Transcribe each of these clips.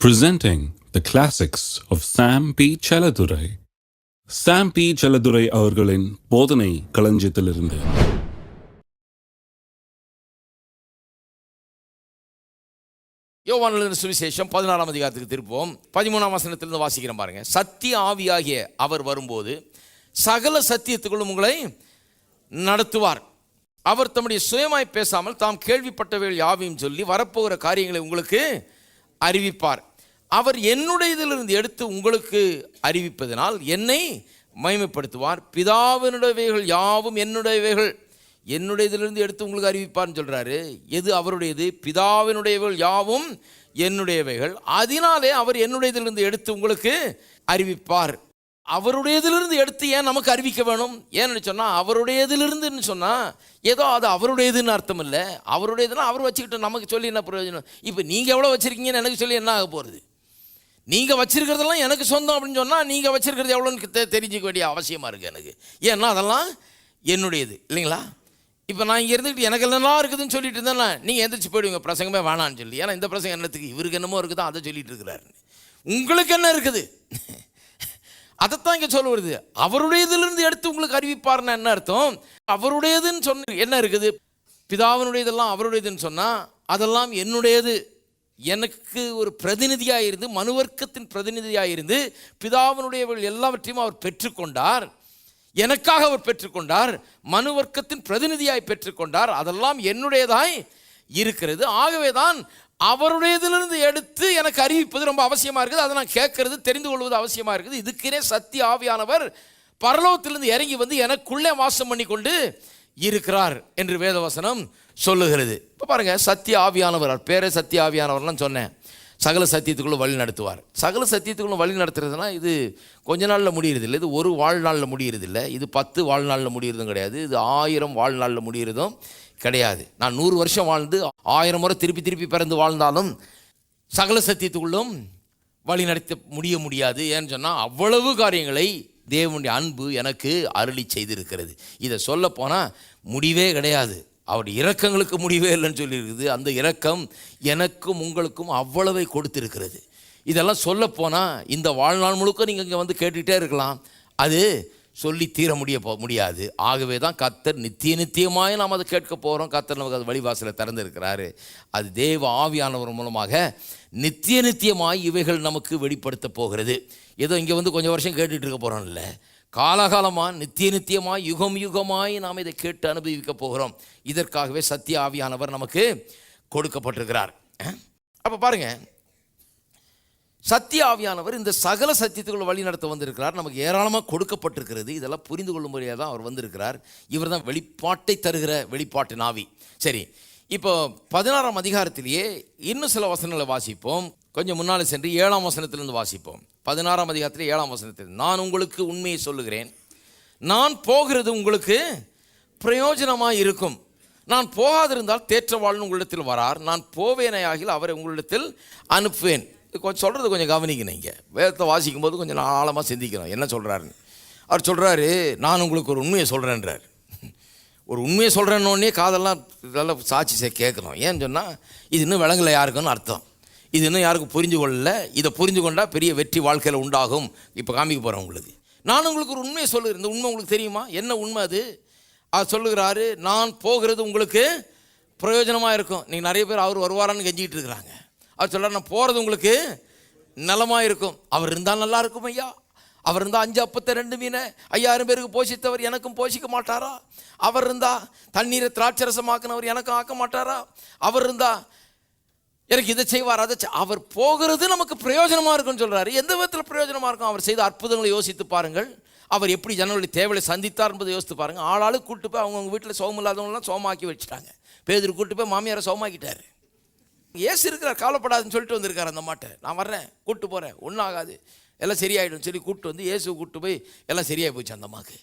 Presenting the classics of Sam P. Chaladurai. Sam P. Chaladurai அவர்களின் போதனை களஞ்சியத்திலிருந்து. யோவான் எழுதின சுவிசேஷம் 16ஆம் அதிகாரத்துக்கு திருப்போம். 13ஆம் வசனத்திலிருந்து வாசிக்கிறேன் பாருங்க. சத்திய ஆவியாகிய அவர் வரும்போது சகல சத்தியத்துக்குள்ளும் உங்களை நடத்துவார். அவர் தம்முடைய சுயமாய் பேசாமல் தாம் கேள்விப்பட்டவைகள் யாவையும் சொல்லி வரப்போகிற காரியங்களை உங்களுக்கு அறிவிப்பார். அவர் என்னுடையதிலிருந்து எடுத்து உங்களுக்கு அறிவிப்பதனால் என்னை மகிமைப்படுத்துவார். பிதாவினுடையவைகள் யாவும் என்னுடையதிலிருந்து எடுத்து உங்களுக்கு அறிவிப்பார்னு சொல்கிறாரு. எது அவருடையது? பிதாவினுடையவைகள் யாவும் என்னுடையவைகள், அதனாலே அவர் என்னுடையதிலிருந்து எடுத்து உங்களுக்கு அறிவிப்பார். அவருடையதிலிருந்து எடுத்து ஏன் நமக்கு அறிவிக்க வேணும்? ஏன்னு சொன்னால், அவருடையதிலிருந்துன்னு சொன்னால் ஏதோ அது அவருடையதுன்னு அர்த்தம் இல்லை. அவருடையதுன்னா அவர் வச்சுக்கிட்டு நமக்கு சொல்லி என்ன பிரயோஜனம்? இப்போ நீங்கள் எவ்வளோ வச்சுருக்கீங்கன்னு எனக்கு சொல்லி என்ன ஆக போகிறது? நீங்கள் வச்சுருக்கிறதெல்லாம் எனக்கு சொந்தம் அப்படின்னு சொன்னால் நீங்கள் வச்சுருக்கிறது எவ்வளோன்னு தெரிஞ்சிக்க வேண்டிய அவசியமாக இருக்குது எனக்கு. ஏன்னா அதெல்லாம் என்னுடையது இல்லைங்களா? இப்போ நான் இங்கே இருந்துக்கிட்டு எனக்கு என்னெல்லாம் இருக்குதுன்னு சொல்லிட்டு இருந்தேன்னா நீங்கள் எந்திரிச்சு போயிடுவீங்க, பிரசங்கமே வேணான்னு சொல்லி. ஏன்னா இந்த பிரசங்கம் என்னத்துக்கு, இவருக்கு என்னமோ இருக்குதோ அதை சொல்லிட்டு இருக்கிறாரு. உங்களுக்கு என்ன இருக்குது? அதைத்தான் இங்கே சொல்ல வருது. அவருடையதிலிருந்து எடுத்து உங்களுக்கு அறிவிப்பார்னா என்ன அர்த்தம்? அவருடையதுன்னு சொன்ன என்ன இருக்குது? பிதாவினுடையதெல்லாம் அவருடையதுன்னு சொன்னால் அதெல்லாம் என்னுடையது. எனக்கு ஒரு பிரதிநிதியாக இருந்து, மனுவர்க்கத்தின் பிரதிநிதியாக இருந்து பிதாவினுடையவர்கள் எல்லாவற்றையும் அவர் பெற்றுக்கொண்டார். எனக்காக அவர் பெற்றுக்கொண்டார். மனுவர்க்கத்தின் பிரதிநிதியாய் பெற்றுக்கொண்டார். அதெல்லாம் என்னுடையதாய் இருக்கிறது. ஆகவே தான் அவருடையதிலிருந்து எடுத்து எனக்கு அறிவிப்பது ரொம்ப அவசியமாக இருக்குது. அதை நான் கேட்கறது, தெரிந்து கொள்வது அவசியமாக இருக்குது. இதுக்குனே சத்திய ஆவியானவர் பரலோகத்திலிருந்து இறங்கி வந்து எனக்குள்ளே வாசம் பண்ணி கொண்டு இருக்கிறார் என்று வேதவசனம் சொல்லுகிறது. இப்போ பாருங்கள், சத்திய ஆவியானவர், பேரே சத்திய ஆவியானவர்லாம் சொன்னேன். சகல சத்தியத்துக்குள்ளே வழி நடத்துவார். சகல சத்தியத்துக்குள்ளே வழி நடத்துறதுனா இது கொஞ்ச நாளில் முடியறதில்லை, இது ஒரு வாழ்நாளில் முடியறதில்லை, இது 10 வாழ்நாளில் முடியறதும் கிடையாது, இது 1000 வாழ்நாளில் முடியறதும் கிடையாது. நான் 100 வருஷம் வாழ்ந்து 1000 முறை திருப்பி பிறந்து வாழ்ந்தாலும் சகல சத்தியத்துக்குள்ளும் வழி நடத்த முடியாது. ஏன்னு சொன்னால் அவ்வளவு காரியங்களை தேவனுடைய அன்பு எனக்கு அருளி செய்திருக்கிறது. இதை சொல்ல போனால் முடிவே கிடையாது. அவருடைய இரக்கங்களுக்கு முடிவே இல்லைன்னு சொல்லியிருக்குது. அந்த இரக்கம் எனக்கும் உங்களுக்கும் அவ்வளவை கொடுத்திருக்கிறது. இதெல்லாம் சொல்ல போனால் இந்த வாழ்நாள் முழுக்க நீங்கள் இங்கே வந்து கேட்டுக்கிட்டே இருக்கலாம், அது சொல்லி தீர முடியாது. ஆகவே தான் கர்த்தர் நித்தியமாய் நாம் அதை கேட்க போகிறோம். கர்த்தர் நமக்கு அது வழிவாசலை திறந்திருக்கிறாரு. அது தேவ ஆவியானவர் மூலமாக நித்தியமாய் இவைகள் நமக்கு வெளிப்படுத்த போகிறது. ஏதோ இங்கே வந்து கொஞ்சம் வருஷம் கேட்டுட்டு இருக்க போகிறோம் இல்லை, காலகாலமாக நித்தியமாய் யுகமாய் நாம் இதை கேட்டு அனுபவிக்க போகிறோம். இதற்காகவே சத்திய ஆவியானவர் நமக்கு கொடுக்கப்பட்டிருக்கிறார். அப்போ பாருங்கள், சத்திய ஆவியானவர் இந்த சகல சத்தியத்துக்குள்ள வழி நடத்த வந்திருக்கிறார். நமக்கு ஏராளமாக கொடுக்கப்பட்டிருக்கிறது. இதெல்லாம் புரிந்து கொள்ளும்படியாக தான் அவர் வந்திருக்கிறார். இவர் தான் வெளிப்பாட்டை தருகிற வெளிப்பாட்டின் ஆவி. சரி, இப்போ 16ஆம் அதிகாரத்திலேயே இன்னும் சில வசனங்களை வாசிப்போம். கொஞ்சம் முன்னால் சென்று 7ஆம் வசனத்திலிருந்து வாசிப்போம். 16ஆம் அதிகாரத்தில் 7ஆம் வசனத்தில், நான் உங்களுக்கு உண்மையை சொல்லுகிறேன், நான் போகிறது உங்களுக்கு பிரயோஜனமாக இருக்கும். நான் போகாதிருந்தால் தேற்றவாளன் உங்களிடத்தில் வரார், நான் போவேனையாகில் அவரை உங்களிடத்தில் அனுப்புவேன். கொஞ்சம் சொல்கிறது கொஞ்சம் கவனிக்கணும். இங்கே வேதத்தை வாசிக்கும் போது கொஞ்சம் ஆழமாக சிந்திக்கணும் என்ன சொல்கிறாருன்னு. அவர் சொல்கிறாரு, நான் உங்களுக்கு ஒரு உண்மையை சொல்கிறேன்றார். ஒரு உண்மையை சொல்கிறேன்னொடனே காதெல்லாம் நல்லா சாட்சி கேட்கணும். ஏன்னு சொன்னால் இது இன்னும் விளங்கலை யாருக்குன்னு அர்த்தம். இது இன்னும் யாருக்கும் புரிஞ்சு கொள்ளல. இதை புரிஞ்சு கொண்டால் பெரிய வெற்றி வாழ்க்கையில் உண்டாகும். இப்போ காமிக்க போகிறேன் உங்களுக்கு. நான் உங்களுக்கு ஒரு உண்மையை சொல்லுகிறேன். இந்த உண்மை உங்களுக்கு தெரியுமா? என்ன உண்மை அது? அது சொல்லுகிறாரு, நான் போகிறது உங்களுக்கு பிரயோஜனமாக இருக்கும். நீங்கள் நிறைய பேர் அவர் வருவாரான்னு கெஞ்சிக்கிட்டு இருக்கிறாங்க. அவர் சொல்கிறார், நான் போகிறது உங்களுக்கு நலமாக இருக்கும். அவர் இருந்தால் நல்லா இருக்கும் ஐயா. அவர் இருந்தால் 5 அப்பத்தை 2 மீனை 5000 பேருக்கு போஷித்தவர் எனக்கும் போஷிக்க மாட்டாரா? அவர் இருந்தால் தண்ணீரை திராட்சரசமாக்கினவர் எனக்கும் ஆக்க மாட்டாரா? அவர் இருந்தால் எனக்கு இதை செய்வார், அதை அவர் போகிறது நமக்கு பிரயோஜனமாக இருக்குன்னு சொல்கிறாரு. எந்த விதத்தில் பிரயோஜனமாக இருக்கும்? அவர் செய்த அற்புதங்களை யோசித்து பாருங்கள். அவர் எப்படி ஜனங்களுடைய தேவையை சந்தித்தார் என்பதை யோசித்து பாருங்கள். ஆளாளுக்கு கூப்பிட்டு போய் அவங்கவுங்க வீட்டில் சோகம் இல்லாதவங்களாம் சோமாக்கி வச்சுட்டாங்க. பேதுரு கூப்பிட்டு போய் மாமியாரை சோமாக்கிட்டார். ஏசு இருக்கிறார், கவலைப்படாதுன்னு சொல்லிட்டு வந்திருக்கார் அந்த மாட்டை. நான் வர்றேன், கூப்பிட்டு போகிறேன், ஒன்றும் ஆகாது, எல்லாம் சரியாயிடும் சொல்லி கூப்பிட்டு வந்து இயேசு கூப்பிட்டு போய் எல்லாம் சரியாகி போச்சு அந்த அம்மாவுக்கு.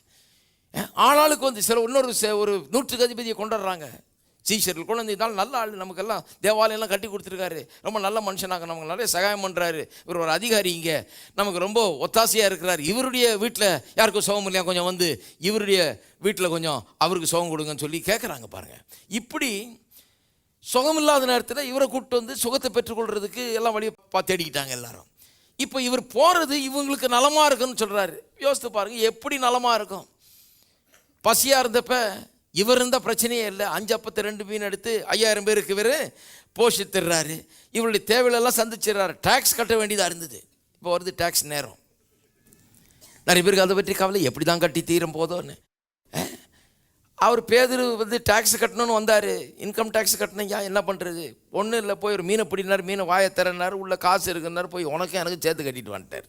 ஆளாளுக்கு வந்து சில ஒரு 100 அதிபதியை கொண்டாடுறாங்க. சீஷர்கள் கொண்டு வந்தால் நல்ல ஆள், நமக்கெல்லாம் தேவாலயம்லாம் கட்டி கொடுத்துருக்காரு, ரொம்ப நல்ல மனுஷனாக நமக்கு நிறைய சகாயம் பண்ணுறாரு, இவர் ஒரு அதிகாரி, இங்கே நமக்கு ரொம்ப ஒத்தாசையாக இருக்கிறார். இவருடைய வீட்டில் யாருக்கும் சோகம் இல்லையா, கொஞ்சம் வந்து இவருடைய வீட்டில் கொஞ்சம் அவருக்கு சோகம் கொடுங்கன்னு சொல்லி கேட்குறாங்க பாருங்கள். இப்படி சுகமில்லாத நேரத்தில் இவரை கூப்பிட்டு வந்து சுகத்தை பெற்றுக்கொள்றதுக்கு எல்லாம் வழியை தேடிக்கிட்டாங்க எல்லாரும். இப்போ இவர் போகிறது இவங்களுக்கு நலமாக இருக்குன்னு சொல்கிறாரு. யோசித்து பாருங்கள், எப்படி நலமாக இருக்கும்? பசியாக இருந்தப்ப இவர் இருந்தால் பிரச்சனையே இல்லை. 5 அப்பத்தை 2 மீன் எடுத்து 5000 பேருக்கு இவர் போஷித்துறாரு. இவருடைய தேவைகளெல்லாம் சந்திச்சிடறாரு. டேக்ஸ் கட்ட வேண்டியதாக இருந்தது. இப்போ வருது டேக்ஸ் நேரம். நிறைய பேருக்கு அதை பற்றி கவலை, எப்படி தான் கட்டி தீரும் போதோன்னு. அவர் பேதுரு வந்து டேக்ஸ் கட்டணும்னு வந்தார். இன்கம் டேக்ஸ் கட்டணுங்கய்யா, என்ன பண்ணுறது? ஒன்றும் இல்லை, போய் ஒரு மீனை பிடினார், மீனை வாயை திறனார், உள்ள காசு இருக்குன்னார், போய் உனக்கும் எனக்கு சேர்த்து கட்டிட்டு வந்துட்டார்.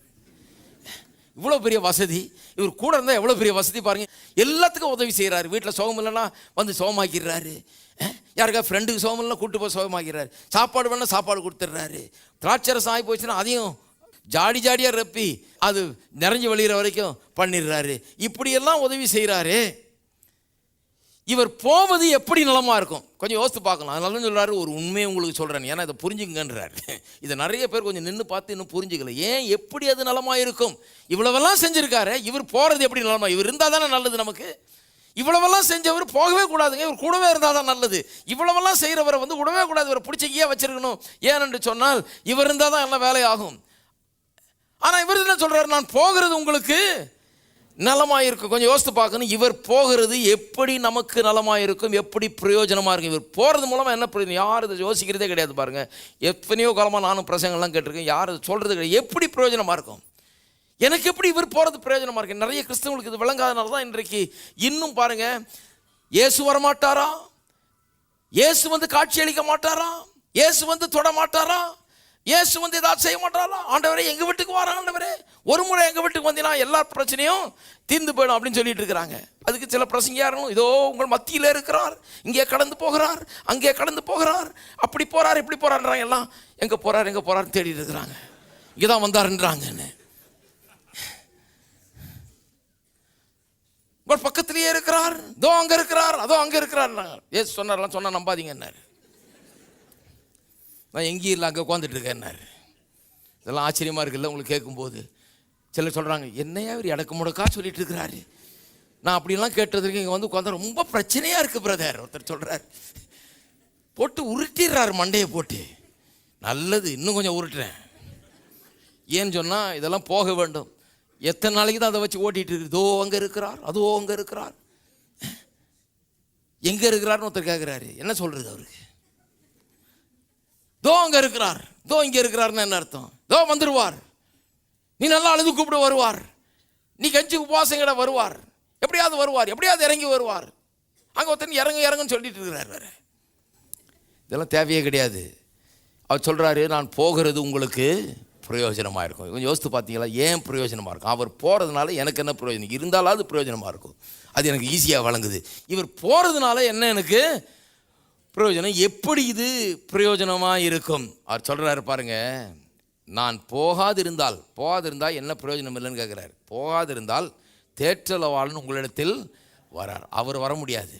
இவ்வளோ பெரிய வசதி, இவர் கூட இருந்தால் எவ்வளோ பெரிய வசதி பாருங்கள். எல்லாத்துக்கும் உதவி செய்கிறாரு. வீட்டில் சோகம் இல்லைன்னா வந்து சோகமாக்கிறாரு. யாருக்கா ஃப்ரெண்டுக்கு சோகம் இல்லைன்னா கூப்பிட்டு போய் சோகமாக்கிறாரு. சாப்பாடு வேணால் சாப்பாடு கொடுத்துட்றாரு. திராட்சரசம் ஆகி போச்சுன்னா அதையும் ஜாடியாக ரப்பி அது நிறைஞ்சு வழிகிற வரைக்கும் பண்ணிடுறாரு. இப்படியெல்லாம் உதவி செய்கிறாரு. இவர் போவது எப்படி நலமாக இருக்கும்? கொஞ்சம் யோசித்து பார்க்கலாம். அதனால சொல்கிறாரு, ஒரு உண்மையை உங்களுக்கு சொல்கிறேன், ஏன்னா இதை புரிஞ்சுங்கன்றார். இதை நிறைய பேர் கொஞ்சம் நின்று பார்த்து இன்னும் புரிஞ்சுக்கல. ஏன் எப்படி அது நலமாக இருக்கும்? இவ்வளவெல்லாம் செஞ்சுருக்காரு, இவர் போகிறது எப்படி நலமாக? இவர் இருந்தால் தானே நல்லது நமக்கு. இவ்வளவெல்லாம் செஞ்சவர் போகவே கூடாதுங்க, இவர் கூடவே இருந்தால் தான் நல்லது. இவ்வளவெல்லாம் செய்கிறவரை வந்து விடவே கூடாது, இவரை பிடிச்சிக்கியே வச்சிருக்கணும். ஏனென்று சொன்னால் இவர் இருந்தால் தான் எல்லாம் வேலையாகும். ஆனால் இவர் என்ன சொல்கிறார்? நான் போகிறது உங்களுக்கு நலமாக இருக்கும். கொஞ்சம் யோசித்து பார்க்கணும், இவர் போகிறது எப்படி நமக்கு நலமாக இருக்கும், எப்படி பிரயோஜனமாக இருக்கும். இவர் போகிறது மூலமாக என்ன பிரயோஜனம்? யார் இதை யோசிக்கிறதே கிடையாது பாருங்கள். எத்தனையோ காலமாக நானும் பிரசங்கள்லாம் கேட்டிருக்கேன், யார் அதை சொல்கிறது கிடையாது. எப்படி பிரயோஜனமாக இருக்கும்? எனக்கு எப்படி இவர் போகிறது பிரயோஜனமாக இருக்கு? நிறைய கிறிஸ்தவங்களுக்கு இது விளங்காதனால தான் இன்றைக்கு இன்னும் பாருங்கள், இயேசு வரமாட்டாரா, இயேசு வந்து காட்சி அளிக்க மாட்டாரா, இயேசு வந்து தொட மாட்டாரா, இயேசு வந்து ஏதாவது செய்ய மாட்டாரா, ஆண்டவரே எங்கள் வீட்டுக்கு வர, ஆண்டவரே ஒரு முறை எங்கள் வீட்டுக்கு வந்தீங்கன்னா எல்லா பிரச்சனையும் தீர்ந்து போயிடும் அப்படின்னு சொல்லிட்டு இருக்கிறாங்க. அதுக்கு சில பிரசங்க யாரும், இதோ உங்கள் மத்தியில் இருக்கிறார், இங்கே கடந்து போகிறார், அங்கே கடந்து போகிறார், அப்படி போகிறார் இப்படி போகிறான்றாங்க. எல்லாம் எங்கே போகிறார் எங்கே போகிறான்னு தேடிட்டு இருக்கிறாங்க. இங்கே தான் வந்தாருன்றாங்கன்னு. உங்கள் பக்கத்திலேயே இருக்கிறார், இதோ அங்கே இருக்கிறார், அதோ அங்கே இருக்கிறார். ஏசு சொன்னார்லாம், சொன்னால் நம்பாதீங்கன்னாரு. நான் எங்கேயும் இல்லை, அங்கே உட்காந்துட்டு இருக்கேன்னாரு. இதெல்லாம் ஆச்சரியமாக இருக்குல்ல உங்களுக்கு கேட்கும்போது. சிலர் சொல்கிறாங்க, என்னையா இவர் இடக்கு முடக்கா சொல்லிட்டு இருக்கிறாரு. நான் அப்படிலாம் கேட்டதுக்கு இங்கே வந்து உட்காந்து ரொம்ப பிரச்சனையாக இருக்குது பிரதர். ஒருத்தர் சொல்கிறார், போட்டு உருட்டிடுறாரு மண்டையை போட்டு. நல்லது, இன்னும் கொஞ்சம் உருட்டுறேன். ஏன்னு சொன்னால் இதெல்லாம் போக வேண்டும். எத்தனை நாளைக்கு தான் அதை வச்சு ஓட்டிகிட்டு இருக்கு. இதோ அங்கே இருக்கிறார், அதோ அங்கே இருக்கிறார். எங்கே இருக்கிறார்னு ஒருத்தர் கேட்குறாரு. என்ன சொல்கிறது அவருக்கு? தோ அங்கே இருக்கிறார், தோ இங்கே இருக்கிறார்னு என்ன அர்த்தம்? தோ வந்துடுவார், நீ நல்லா அழுது கூப்பிட வருவார், நீ கஞ்சி உபவாசங்கிட வருவார், எப்படியாவது வருவார், எப்படியாவது இறங்கி வருவார். அங்கே ஒருத்தன் இறங்கு இறங்குன்னு சொல்லிட்டு இருக்கிறார். வேறு இதெல்லாம் தேவையே கிடையாது. அவர் சொல்கிறாரு, நான் போகிறது உங்களுக்கு பிரயோஜனமாக இருக்கும். கொஞ்சம் யோசித்து பார்த்தீங்களா, ஏன் பிரயோஜனமாக இருக்கும்? அவர் போகிறதுனால எனக்கு என்ன பிரயோஜனம்? இருந்தாலும் அது பிரயோஜனமாக இருக்கும். அது எனக்கு ஈஸியாக வழங்குது. இவர் போகிறதுனால என்ன எனக்கு பிரயோஜனம்? எப்படி இது பிரயோஜனமாக இருக்கும்? அவர் சொல்கிறாரு பாருங்க, நான் போகாதிருந்தால் என்ன பிரயோஜனம் இல்லைன்னு கேட்குறாரு. போகாதிருந்தால் தேற்றளவாளன் உங்களிடத்தில் வரார். அவர் வர முடியாது.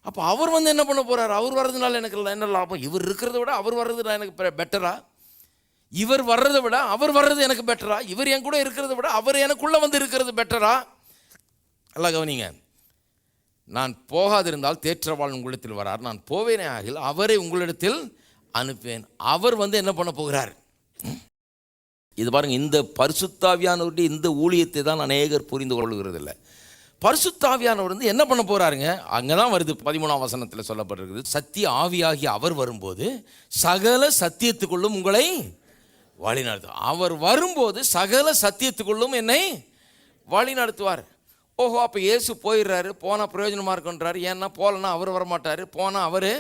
அப்போ அவர் வந்து என்ன பண்ண போகிறார்? அவர் வர்றதுனால எனக்கு என்ன லாபம்? இவர் இருக்கிறத விட அவர் வர்றது எனக்கு பெட்டரா? இவர் வர்றதை விட அவர் வர்றது எனக்கு பெட்டரா? இவர் என் கூட இருக்கிறத விட அவர் எனக்குள்ளே வந்து இருக்கிறது பெட்டரா? நல்லா கவனிங்க. நான் போகாதிருந்தால் தேற்றவாளன் உங்களிடத்தில் வரார், நான் போவேனே ஆகில் அவரை உங்களிடத்தில் அனுப்பேன். அவர் வந்து என்ன பண்ண போகிறார்? இது பாருங்கள், இந்த பரிசுத்தாவியானவருடைய இந்த ஊழியத்தை தான் அநேகர் புரிந்து கொள்கிறது இல்லை. பரிசுத்தாவியானவர் வந்து என்ன பண்ண போகிறாருங்க? அங்கே தான் வருது, 13ஆம் வசனத்தில் சொல்லப்பட்டிருக்குது, சத்திய ஆவியாகி அவர் வரும்போது சகல சத்தியத்துக்குள்ளும் உங்களை வழி நடத்துவார். அவர் வரும்போது சகல சத்தியத்துக்குள்ளும் என்னை வழி நடத்துவார். ஓஹோ, அப்போ இயேசு போயிடுறாரு, போனால் பிரயோஜனமாக இருக்குன்றாரு. ஏன்னா போகலன்னா அவர் வரமாட்டார், போனால் அவர்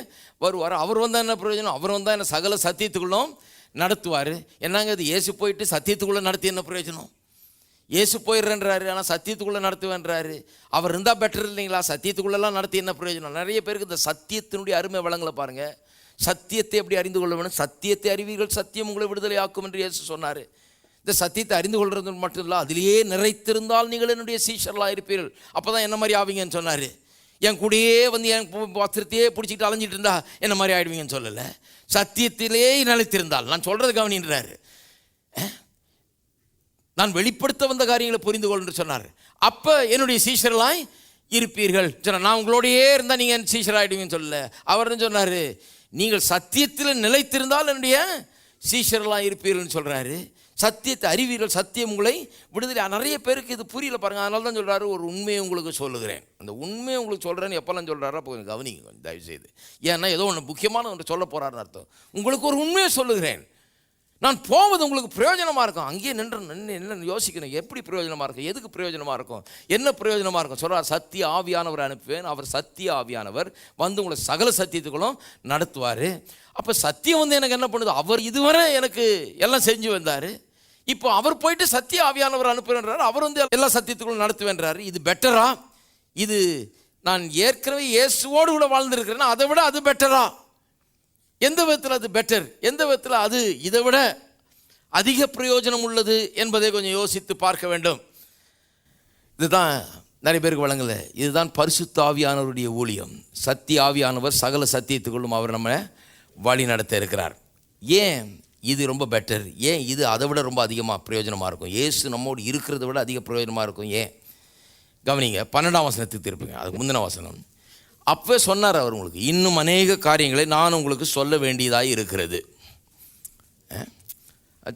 வருவார். அவர் வந்தால் என்ன பிரயோஜனம்? அவர் வந்தால் என்ன சகல சத்தியத்துக்குள்ளும் நடத்துவார். என்னங்க இது, இயேசு போயிட்டு சத்தியத்துக்குள்ளே நடத்தி என்ன பிரயோஜனம்? இயேசு போயிடுறேன்றாரு, ஆனால் சத்தியத்துக்குள்ளே நடத்துவேன்றாரு. அவர் இருந்தால் பெட்டர் இல்லைங்களா? சத்தியத்துக்குள்ளெல்லாம் நடத்தி என்ன பிரயோஜனம்? நிறைய பேருக்கு இந்த சத்தியத்தினுடைய அருமை வழங்கலை பாருங்கள். சத்தியத்தை எப்படி அறிந்து கொள்ள வேணும்? சத்தியத்தை அறிவீர்கள், சத்தியம் உங்களை விடுதலை ஆக்கும் என்று இயேசு சொன்னார். இந்த சத்தியத்தை அறிந்து கொள்வது மட்டும் இல்லை, அதிலேயே நிறைத்திருந்தால் நீங்கள் என்னுடைய சீஷர்களாக இருப்பீர்கள். அப்போ தான் என்ன மாதிரி ஆவீங்கன்னு சொன்னார். என் கூடயே வந்து என் வஸ்திரத்தையே பிடிச்சிக்கிட்டு அலைஞ்சிட்டு இருந்தா என்ன மாதிரி ஆயிடுவீங்கன்னு சொல்லலை. சத்தியத்திலே நிலைத்திருந்தால், நான் சொல்கிறது கவனின்றாரு, நான் வெளிப்படுத்த வந்த காரியங்களை புரிந்து கொள் என்று சொன்னார். அப்போ என்னுடைய சீஷர்களாய் இருப்பீர்கள் சொன்னார். நான் உங்களோடையே இருந்தால் நீங்கள் என் சீஷராகிடுவீங்கன்னு சொல்லலை. அவர் சொன்னார், நீங்கள் சத்தியத்தில் நிலைத்திருந்தால் என்னுடைய சீஷர்களாக இருப்பீர்கள்னு சொல்கிறாரு. சத்தியத்தை அறிவீர்கள், சத்தியம் உங்களை விடுதலை. நிறைய பேருக்கு இது புரியல பாருங்கள். அதனால தான் சொல்கிறாரு, ஒரு உண்மையை உங்களுக்கு சொல்லுகிறேன். அந்த உண்மையை உங்களுக்கு சொல்கிறேன்னு எப்போல்லாம் சொல்கிறாரோ அப்போ கொஞ்சம் கவனிங்க, கொஞ்சம் தயவுசெய்து. ஏன்னா ஏதோ ஒன்று முக்கியமான ஒன்று சொல்ல போகிறாருன்னு அர்த்தம். உங்களுக்கு ஒரு உண்மையை சொல்லுகிறேன், நான் போவது உங்களுக்கு பிரயோஜனமாக இருக்கும். அங்கேயே நின்று யோசிக்கணும், எப்படி பிரயோஜனமாக இருக்கும், எதுக்கு பிரயோஜனமாக இருக்கும், என்ன பிரயோஜனமாக இருக்கும். சொல்கிறார், சத்திய ஆவியானவர் அனுப்புவேன், அவர் சத்திய ஆவியானவர் வந்து உங்களை சகல சத்தியத்துக்களும் நடத்துவார். அப்போ சத்தியம் வந்து எனக்கு என்ன பண்ணுது, அவர் இதுவரை எனக்கு எல்லாம் செஞ்சு வந்தார், இப்போ அவர் போயிட்டு சத்திய ஆவியானவர் அனுப்புகிறார், அவர் வந்து எல்லா சத்தியத்துக்களும் நடத்துவேன்றாரு. இது பெட்டரா, இது நான் ஏற்கனவே இயேசுவோடு கூட வாழ்ந்துருக்கிறேன்னா அதை விட அது பெட்டரா? எந்த விதத்தில் அது பெட்டர், எந்த விதத்தில் அது இதை விட அதிக பிரயோஜனம் உள்ளது என்பதை கொஞ்சம் யோசித்து பார்க்க வேண்டும். இதுதான் நிறைய பேருக்கு வழங்கல. இதுதான் பரிசுத்த ஆவியானவருடைய ஊழியம். சத்திய ஆவியானவர் சகல சத்தியத்துக்குள்ளும் அவர் நம்ம வழி நடத்த இருக்கிறார். ஏன் இது ரொம்ப பெட்டர், ஏன் இது அதை விட ரொம்ப அதிகமாக பிரயோஜனமாக இருக்கும், இயேசு நம்மோடு இருக்கிறத விட அதிக பிரயோஜனமாக இருக்கும்? ஏன் கவனிங்க, 12ஆம் வசனத்துக்கு திருப்புங்க, அதுக்கு முந்தின வசனம். அப்போ சொன்னார் அவர், உங்களுக்கு இன்னும் அநேக காரியங்களை நான் உங்களுக்கு சொல்ல வேண்டியதாக இருக்கிறது.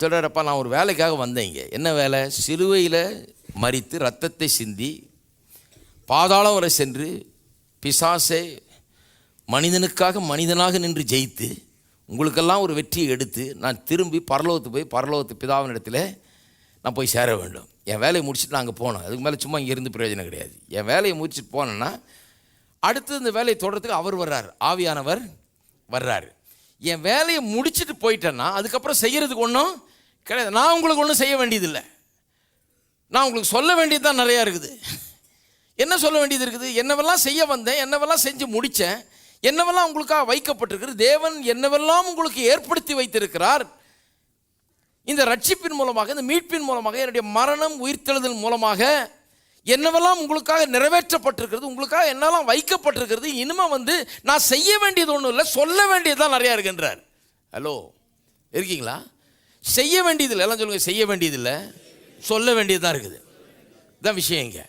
சொல்கிறாரப்பா, நான் ஒரு வேலைக்காக வந்தேன் இங்கே. என்ன வேலை? சிலுவையில் மரித்து இரத்தத்தை சிந்தி பாதாளம் வரை சென்று பிசாசை மனிதனுக்காக மனிதனாக நின்று ஜெயித்து உங்களுக்கெல்லாம் ஒரு வெற்றியை எடுத்து நான் திரும்பி பரலோகத்து பிதாவின் இடத்துல நான் போய் சேர வேண்டும். என் வேலையை முடிச்சுட்டு நான் அங்கே போனேன். அதுக்கு மேலே சும்மா இங்கே இருந்து பிரயோஜனம் கிடையாது. என் வேலையை முடிச்சுட்டு போனேன்னா அடுத்து இந்த வேலையை தொடர்றதுக்கு அவர் வர்றார், ஆவியானவர் வர்றாரு. என் வேலையை முடிச்சுட்டு போயிட்டேன்னா அதுக்கப்புறம் செய்கிறதுக்கு ஒன்றும் கிடையாது. நான் உங்களுக்கு ஒன்றும் செய்ய வேண்டியதில்லை, நான் உங்களுக்கு சொல்ல வேண்டியது தான் நிறையா இருக்குது. என்ன சொல்ல வேண்டியது இருக்குது? என்னவெல்லாம் செய்ய வந்தேன், என்னவெல்லாம் செஞ்சு முடித்தேன், என்னவெல்லாம் உங்களுக்காக வைக்கப்பட்டிருக்கிறது, தேவன் என்னவெல்லாம் உங்களுக்கு ஏற்படுத்தி வைத்திருக்கிறார். இந்த ரட்சிப்பின் மூலமாக, இந்த மீட்பின் மூலமாக, என்னுடைய மரணம் உயிர்த்தெழுதல் மூலமாக என்னவெல்லாம் உங்களுக்காக நிறைவேற்றப்பட்டிருக்கிறது, உங்களுக்காக என்னெல்லாம் வைக்கப்பட்டிருக்கிறது. இனிமே வந்து நான் செய்ய வேண்டியது ஒன்றும் இல்லை, சொல்ல வேண்டியது தான் நிறையா இருக்குன்றார். ஹலோ, இருக்கீங்களா? செய்ய வேண்டியதில்லை, எல்லாம் சொல்லுங்கள், செய்ய வேண்டியதில்லை, சொல்ல வேண்டியது தான் இருக்குது. இதுதான் விஷயம் இங்கே.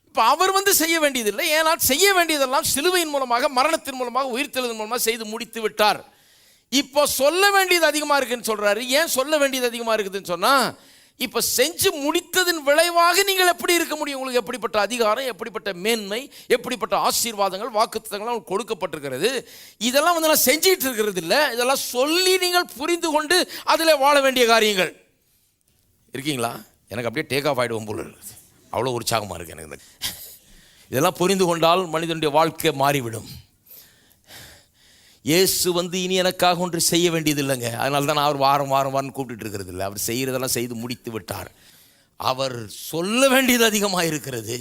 இப்போ அவர் வந்து செய்ய வேண்டியதில்லை, ஏன்னா செய்ய வேண்டியதெல்லாம் சிலுவையின் மூலமாக, மரணத்தின் மூலமாக, உயிர்த்தெழுதல் மூலமாக செய்து முடித்து விட்டார். இப்போ சொல்ல வேண்டியது அதிகமாக இருக்குன்னு சொல்கிறாரு. ஏன் சொல்ல வேண்டியது அதிகமாக இருக்குதுன்னு சொன்னால், இப்போ செஞ்சு முடித்ததின் விளைவாக நீங்கள் எப்படி இருக்க முடியும்? உங்களுக்கு எப்படிப்பட்ட அதிகாரம், எப்படிப்பட்ட மேன்மை, எப்படிப்பட்ட ஆசீர்வாதங்கள், வாக்குத்தத்தங்கள் உங்களுக்கு கொடுக்கப்பட்டிருக்கிறது. இதெல்லாம் வந்து நான் செஞ்சிட்டு இருக்கிறது இல்லை, இதெல்லாம் சொல்லி நீங்கள் புரிந்து கொண்டு அதில் வாழ வேண்டிய காரியங்கள். இருக்கீங்களா? எனக்கு அப்படியே டேக் ஆஃப் ஆகிடுவோம் போல இருக்குது, அவ்வளோ உற்சாகமாக இருக்குது எனக்கு. இதெல்லாம் புரிந்து கொண்டால் மனிதனுடைய வாழ்க்கை மாறிவிடும். இயேசு வந்து இனி எனக்காக ஒன்று செய்ய வேண்டியது இல்லைங்க. அதனால தான் நான் அவர் வாரம் கூப்பிட்டு இருக்கிறது இல்லை. அவர் செய்கிறதெல்லாம் செய்து முடித்து விட்டார். அவர் சொல்ல வேண்டியது அதிகமாக இருக்கிறது,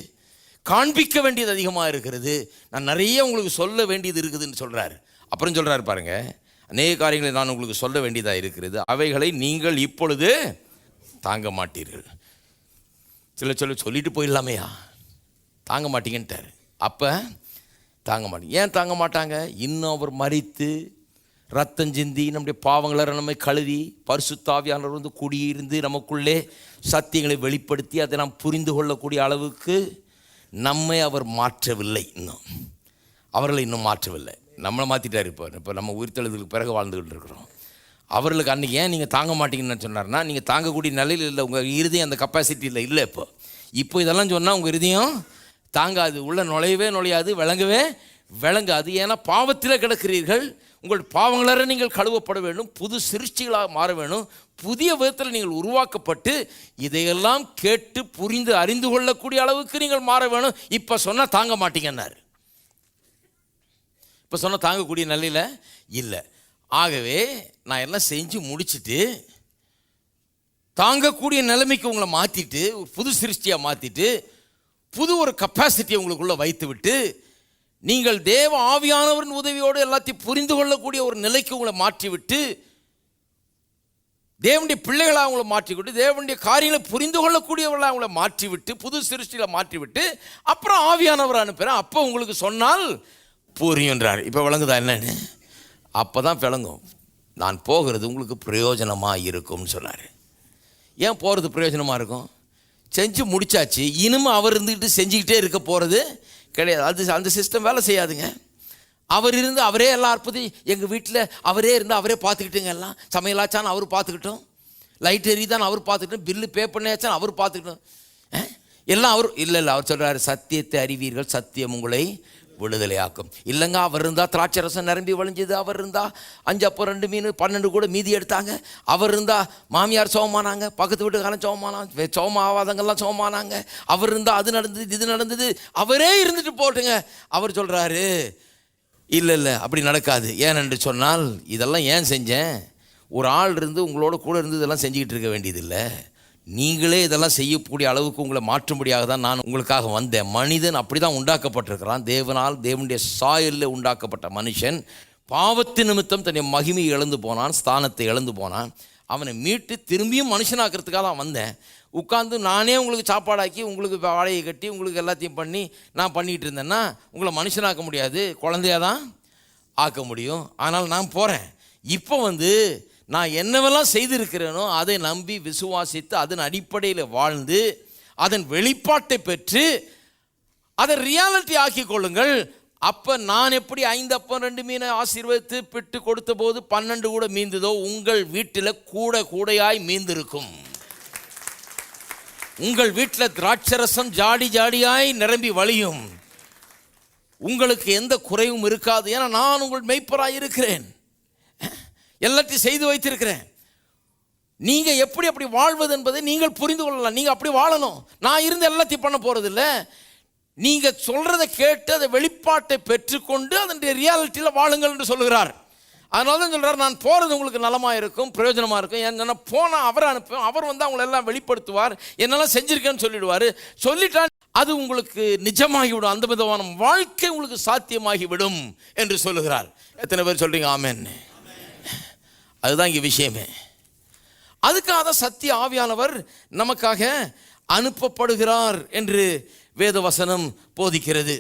காண்பிக்க வேண்டியது அதிகமாக இருக்கிறது. நான் நிறைய உங்களுக்கு சொல்ல வேண்டியது இருக்குதுன்னு சொல்கிறார். அப்புறம் சொல்கிறார் பாருங்க, அநேக காரியங்களை நான் உங்களுக்கு சொல்ல வேண்டியதாக இருக்கிறது, அவைகளை நீங்கள் இப்பொழுது தாங்க மாட்டீர்கள். சொல்லிட்டு போயிடலாமையா, தாங்க மாட்டீங்கன்ட்டார். அப்போ தாங்க மாட்டீங்க. ஏன் தாங்க மாட்டாங்க? இன்னும் அவர் மரித்து ரத்தம் சிந்தி நம்முடைய பாவங்களை நம்மை கழுவி பரிசுத்த ஆவியானவர் வந்து குடியிருந்து நமக்குள்ளே சத்தியங்களை வெளிப்படுத்தி அதை நாம் புரிந்து கொள்ளக்கூடிய அளவுக்கு நம்மை அவர் மாற்றவில்லை. இன்னும் அவர்களை இன்னும் மாற்றவில்லை. நம்மளை மாற்றிட்டார். இப்போ நம்ம உயிர்த்தெழுதலுக்கு பிறகு வாழ்ந்துக்கிட்டு இருக்கிறோம். அவர்களுக்கு அன்றைக்கி ஏன் நீங்கள் தாங்க மாட்டீங்கன்னு சொன்னார்னா, நீங்கள் தாங்கக்கூடிய நிலையில் இல்லை, உங்கள் இருதயம் அந்த கெப்பாசிட்டியில் இல்லை. இப்போ இதெல்லாம் சொன்னால் உங்கள் இருதயம் தாங்காது, உள்ள நுழையாது, விளங்காது. ஏன்னா பாவத்தில் கிடக்கிறீர்கள். உங்கள் பாவங்களற நீங்கள் கழுவப்பட வேண்டும், புது சிருஷ்டிகளாக மாற வேணும், புதிய விதத்தில் நீங்கள் உருவாக்கப்பட்டு இதையெல்லாம் கேட்டு புரிந்து அறிந்து கொள்ளக்கூடிய அளவுக்கு நீங்கள் மாற வேணும். இப்போ சொன்னால் தாங்க மாட்டீங்கன்னாரு. இப்போ சொன்னால் தாங்கக்கூடிய நிலையில் இல்லை. ஆகவே நான் எல்லாம் செஞ்சு முடிச்சுட்டு தாங்கக்கூடிய நிலைமைக்கு உங்களை மாற்றிட்டு, புது சிருஷ்டியாக மாற்றிட்டு, புது ஒரு கெப்பாசிட்டியை உங்களுக்குள்ளே வைத்து விட்டு, நீங்கள் தேவ ஆவியானவரின் உதவியோடு எல்லாத்தையும் புரிந்து கொள்ளக்கூடிய ஒரு நிலைக்கு உங்களை மாற்றிவிட்டு, தேவனுடைய பிள்ளைகளாக அவங்கள மாற்றிவிட்டு, தேவனுடைய காரியங்களை புரிந்து கொள்ளக்கூடியவர்களாக அவங்கள மாற்றிவிட்டு, புது சிருஷ்டியில் மாற்றிவிட்டு, அப்புறம் ஆவியானவர் அனுப்புகிறேன், அப்போ உங்களுக்கு சொன்னால் புரியுன்றார். இப்போ விளங்குதா என்னன்னு? அப்போ தான் விளங்கும், நான் போகிறது உங்களுக்கு பிரயோஜனமாக இருக்கும்னு சொன்னார். ஏன் போகிறது பிரயோஜனமாக இருக்கும்? செஞ்சு முடிச்சாச்சு, இனிமே அவர் இருந்துக்கிட்டு செஞ்சுக்கிட்டே இருக்க போகிறது கிடையாது. அது அந்த சிஸ்டம் வேலை செய்யாதுங்க. அவர் இருந்து அவரே எல்லாம் அற்புதம், எங்கள் வீட்டில் அவரே இருந்து அவரே பார்த்துக்கிட்டுங்க, எல்லாம் சமையலாச்சான்னு அவர் பார்த்துக்கிட்டோம், லைட் எரிதான் அவர் பார்த்துக்கிட்டோம், பில்லு பே பண்ணியாச்சான்னு அவர் பார்த்துக்கிட்டோம், எல்லாம் அவர். இல்லை அவர் சொல்கிறாரு, சத்தியத்தை அறிவீர்கள், சத்தியம் உங்களை விடுதலையாக்கும். இல்லைங்க, அவர் இருந்தால் திராட்சை ரசம் நிரம்பி வழிஞ்சது, அவர் இருந்தால் 5 அப்பம் 2 மீன் 12 கூட மீதி எடுத்தாங்க, அவர் இருந்தால் மாமியார் சோமானாங்க, பக்கத்து வீட்டுக்காரன் சோமானாங்க, சோமாவாதங்கள்லாம் சோமானாங்க, அவர் இருந்தால் அது நடந்தது இது நடந்தது, அவரே இருந்துட்டு போட்டுங்க. அவர் சொல்கிறாரு, இல்லை அப்படி நடக்காது. ஏனென்று சொன்னால், இதெல்லாம் ஏன் செஞ்சேன், ஒரு ஆள் இருந்து உங்களோட கூட இருந்து இதெல்லாம் செஞ்சுக்கிட்டு இருக்க வேண்டியதில்லை, நீங்களே இதெல்லாம் செய்யக்கூடிய அளவுக்கு உங்களை மாற்றும்படியாக தான் நான் உங்களுக்காக வந்தேன். மனிதன் அப்படி தான் உண்டாக்கப்பட்டிருக்கிறான், தேவனால் தேவனுடைய சாயலில் உண்டாக்கப்பட்ட மனுஷன் பாவத்தின் நிமித்தம் தன்னுடைய மகிமையை இழந்து போனான், ஸ்தானத்தை இழந்து போனான். அவனை மீட்டு திரும்பியும் மனுஷனாக்கிறதுக்காக தான் வந்தேன். உட்காந்து நானே உங்களுக்கு சாப்பாடாக்கி, உங்களுக்கு வாழையை கட்டி, உங்களுக்கு எல்லாத்தையும் பண்ணி நான் பண்ணிகிட்டு இருந்தேன்னா உங்களை மனுஷனாக்க முடியாது, குழந்தையாக தான் ஆக்க முடியும். ஆனால் நான் போகிறேன். இப்போ நான் என்னவெல்லாம் செய்திருக்கிறேனோ அதை நம்பி விசுவாசித்து அதன் அடிப்படையில் வாழ்ந்து அதன் வெளிப்பாட்டை பெற்று அதை ரியாலிட்டி ஆக்கி கொள்ளுங்கள். அப்போ நான் எப்படி 5 அப்பம் 2 மீனை ஆசீர்வதித்து பிட்டு கொடுத்த போது 12 கூட மீந்ததோ, உங்கள் வீட்டில் கூடையாய் மீந்திருக்கும். உங்கள் வீட்டில் திராட்சரசம் ஜாடியாய் நிரம்பி வழியும். உங்களுக்கு எந்த குறைவும் இருக்காது. ஏன்னா நான் உங்கள் மெய்ப்பராய் இருக்கிறேன், எல்லாத்தையும் செய்து வைத்திருக்கிறேன். நீங்கள் எப்படி அப்படி வாழ்வது என்பதை நீங்கள் புரிந்து கொள்ளலாம். நீங்கள் அப்படி வாழணும். நான் இருந்து எல்லாத்தையும் பண்ண போகிறதில்ல. நீங்கள் சொல்கிறத கேட்டு அதை வெளிப்பாட்டை பெற்றுக்கொண்டு அதனுடைய ரியாலிட்டியில் வாழுங்கள் என்று சொல்லுகிறார். அதனால தான் சொல்கிறார், நான் போகிறது உங்களுக்கு நலமாக இருக்கும், பிரயோஜனமாக இருக்கும். ஏன்னா போனால் அவரை அனுப்புவேன், அவர் அவங்கள எல்லாம் வெளிப்படுத்துவார், என்னெல்லாம் செஞ்சுருக்கேன்னு சொல்லிவிடுவார். சொல்லிட்டான் அது உங்களுக்கு நிஜமாகிவிடும், அந்த விதமான வாழ்க்கை உங்களுக்கு சாத்தியமாகிவிடும் என்று சொல்லுகிறார். எத்தனை பேர் சொல்கிறீங்க ஆமென்? அதுதான் இங்கே விஷயமே. அதுக்காக தான் சத்திய ஆவியானவர் நமக்காக அனுப்பப்படுகிறார் என்று வேத வசனம் போதிக்கிறது.